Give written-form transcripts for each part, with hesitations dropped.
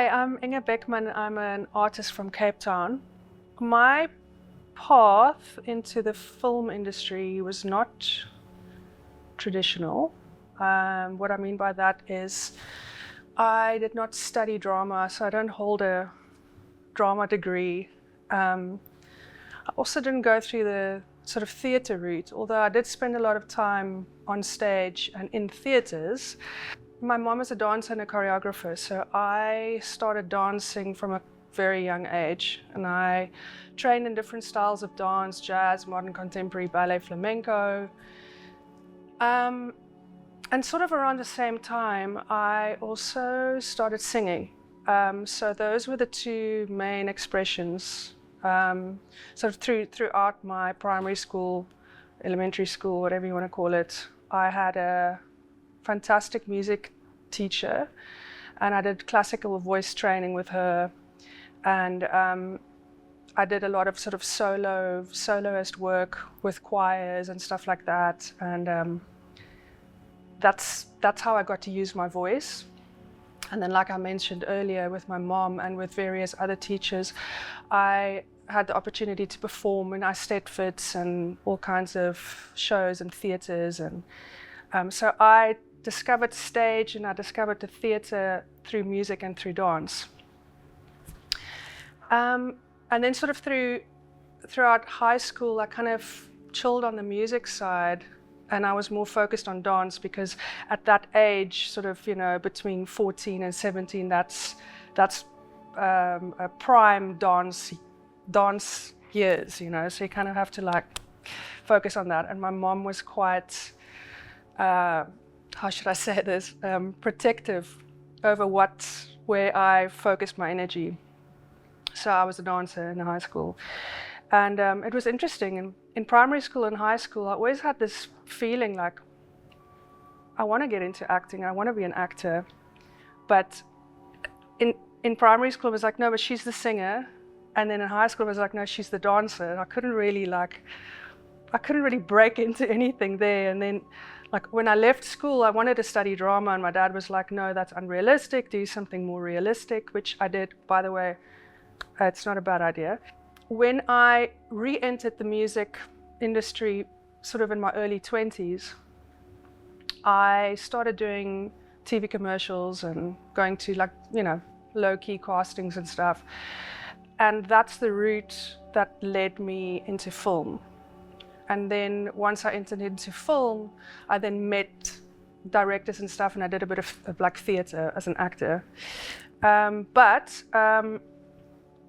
Hi, I'm Inge Beckmann. I'm an artist from Cape Town. My path into the film industry was not traditional. What I mean by that is I did not study drama, so I don't hold a drama degree. I also didn't go through the sort of theatre route, although I did spend a lot of time on stage and in theatres. My mom is a dancer and a choreographer, so I started dancing from a very young age, and I trained in different styles of dance: jazz, modern contemporary, ballet, flamenco. And sort of around the same time, I also started singing. So those were the two main expressions. Sort of throughout my primary school, elementary school, whatever you want to call it, I had a fantastic music teacher, and I did classical voice training with her, and I did a lot of sort of soloist work with choirs and stuff like that, and that's how I got to use my voice. And then, like I mentioned earlier, with my mom and with various other teachers, I had the opportunity to perform in Eisteddfods and all kinds of shows and theatres, and so I discovered stage and I discovered the theatre through music and through dance. And then sort of throughout high school, I kind of chilled on the music side, and I was more focused on dance, because at that age, sort of, between 14 and 17, that's a prime dance years, so you kind of have to like focus on that. And my mom was quite, how should I say this, protective over where I focused my energy. So I was a dancer in high school, and it was interesting. In primary school and high school, I always had this feeling like I want to get into acting, I want to be an actor. But in primary school, it was like, no, but she's the singer. And then in high school, it was like, no, she's the dancer. And I couldn't really break into anything there. And then, like, when I left school, I wanted to study drama, and my dad was like, no, that's unrealistic, do something more realistic, which I did, by the way. It's not a bad idea. When I re-entered the music industry sort of in my early 20s, I started doing TV commercials and going to, like, low-key castings and stuff. And that's the route that led me into film. And then once I entered into film, I then met directors and stuff, and I did a bit of like theatre as an actor.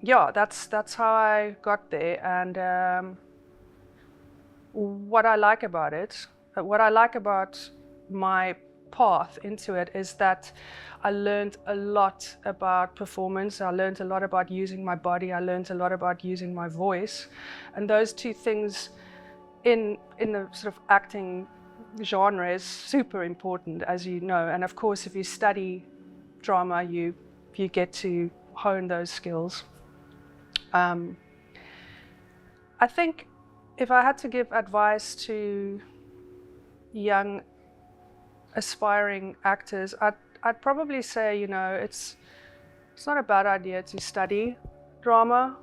Yeah, that's how I got there. And what I like about my path into it is that I learned a lot about performance. I learned a lot about using my body. I learned a lot about using my voice. And those two things in the sort of acting genre is super important, as you know. And of course, if you study drama, you get to hone those skills. I think if I had to give advice to young aspiring actors, I'd probably say, it's not a bad idea to study drama,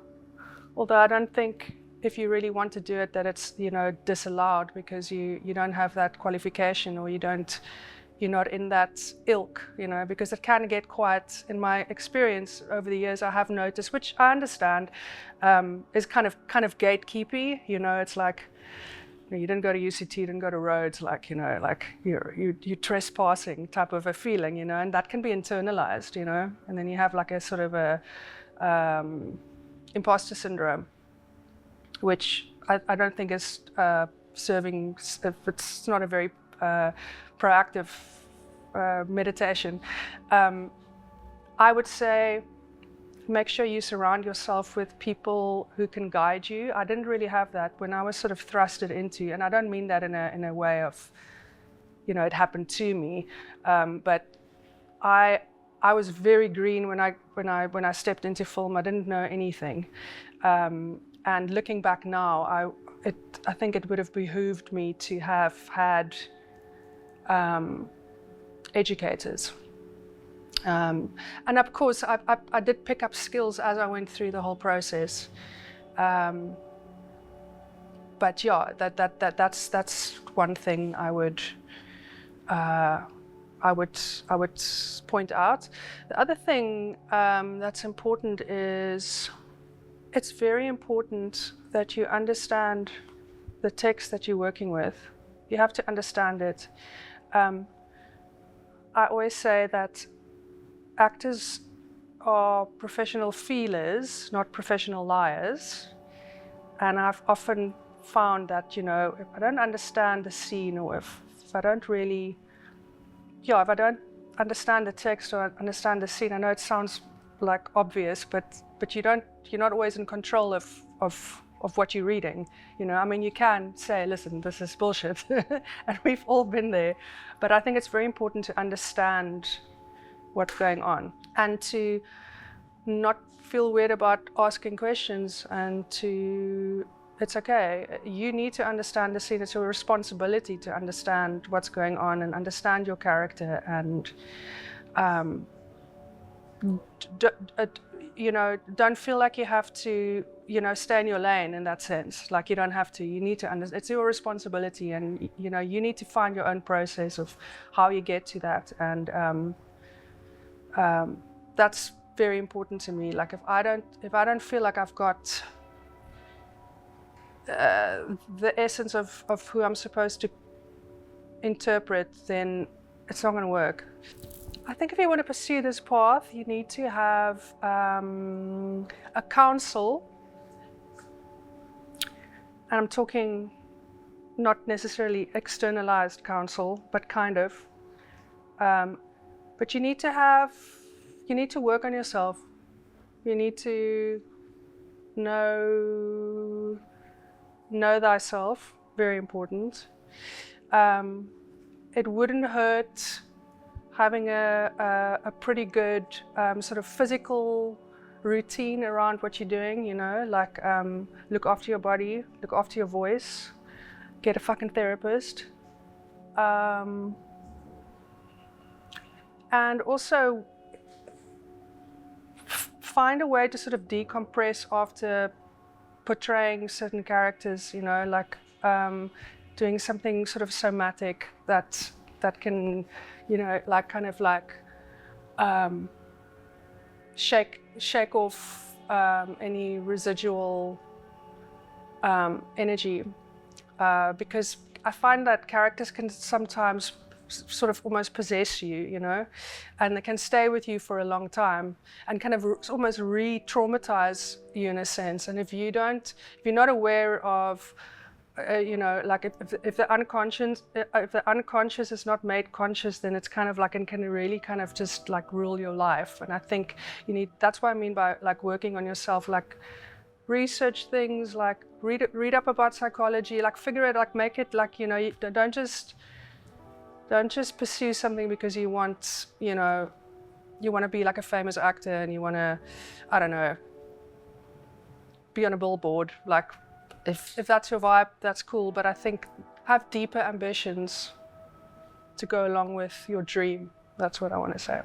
although I don't think if you really want to do it that it's disallowed because you don't have that qualification, or you're not in that ilk, because it can get quite, in my experience over the years, I have noticed, which I understand, is kind of gatekeepy. It's like, you didn't go to UCT, you didn't go to Rhodes, like you're trespassing type of a feeling, and that can be internalized, and then you have like a sort of a imposter syndrome, which I don't think is serving. It's not a very proactive meditation. I would say make sure you surround yourself with people who can guide you. I didn't really have that when I was sort of thrusted into, and I don't mean that in a way of, it happened to me, but I was very green when I stepped into film. I didn't know anything, and looking back now, I think it would have behooved me to have had educators And of course, I did pick up skills as I went through the whole process. But yeah, that's one thing I would point out. The other thing that's important is it's very important that you understand the text that you're working with. You have to understand it. I always say that actors are professional feelers, not professional liars. And I've often found that, if I don't understand the scene, or if I don't really, if I don't understand the text or understand the scene, I know it sounds like obvious, but you're not always in control of what you're reading. You can say, listen, this is bullshit, and we've all been there. But I think it's very important to understand what's going on and to not feel weird about asking questions, and it's okay. You need to understand the scene. It's your responsibility to understand what's going on and understand your character, and don't feel like you have to, stay in your lane in that sense. Like, you don't have to. You need to understand. It's your responsibility, and you need to find your own process of how you get to that, and that's very important to me. Like, if I don't feel like I've got the essence of who I'm supposed to interpret, then it's not going to work. I think if you want to pursue this path, you need to have a counsel, and I'm talking not necessarily externalized counsel, but kind of. But you need to work on yourself. You need to know thyself, very important. It wouldn't hurt having a pretty good sort of physical routine around what you're doing, like look after your body, look after your voice, get a fucking therapist. And also find a way to sort of decompress after portraying certain characters, like doing something sort of somatic that can, like kind of like shake off any residual energy, because I find that characters can sometimes sort of almost possess you, and they can stay with you for a long time and kind of almost re-traumatize you in a sense. And if you're not aware of, like if the unconscious is not made conscious, then it's kind of like, and can really kind of just like rule your life. And I think that's what I mean by like working on yourself, like research things, like read up about psychology, like figure it, like make it like, don't just pursue something because you want, you want to be like a famous actor and you want to, I don't know, be on a billboard. Like, if that's your vibe, that's cool. But I think have deeper ambitions to go along with your dream. That's what I want to say.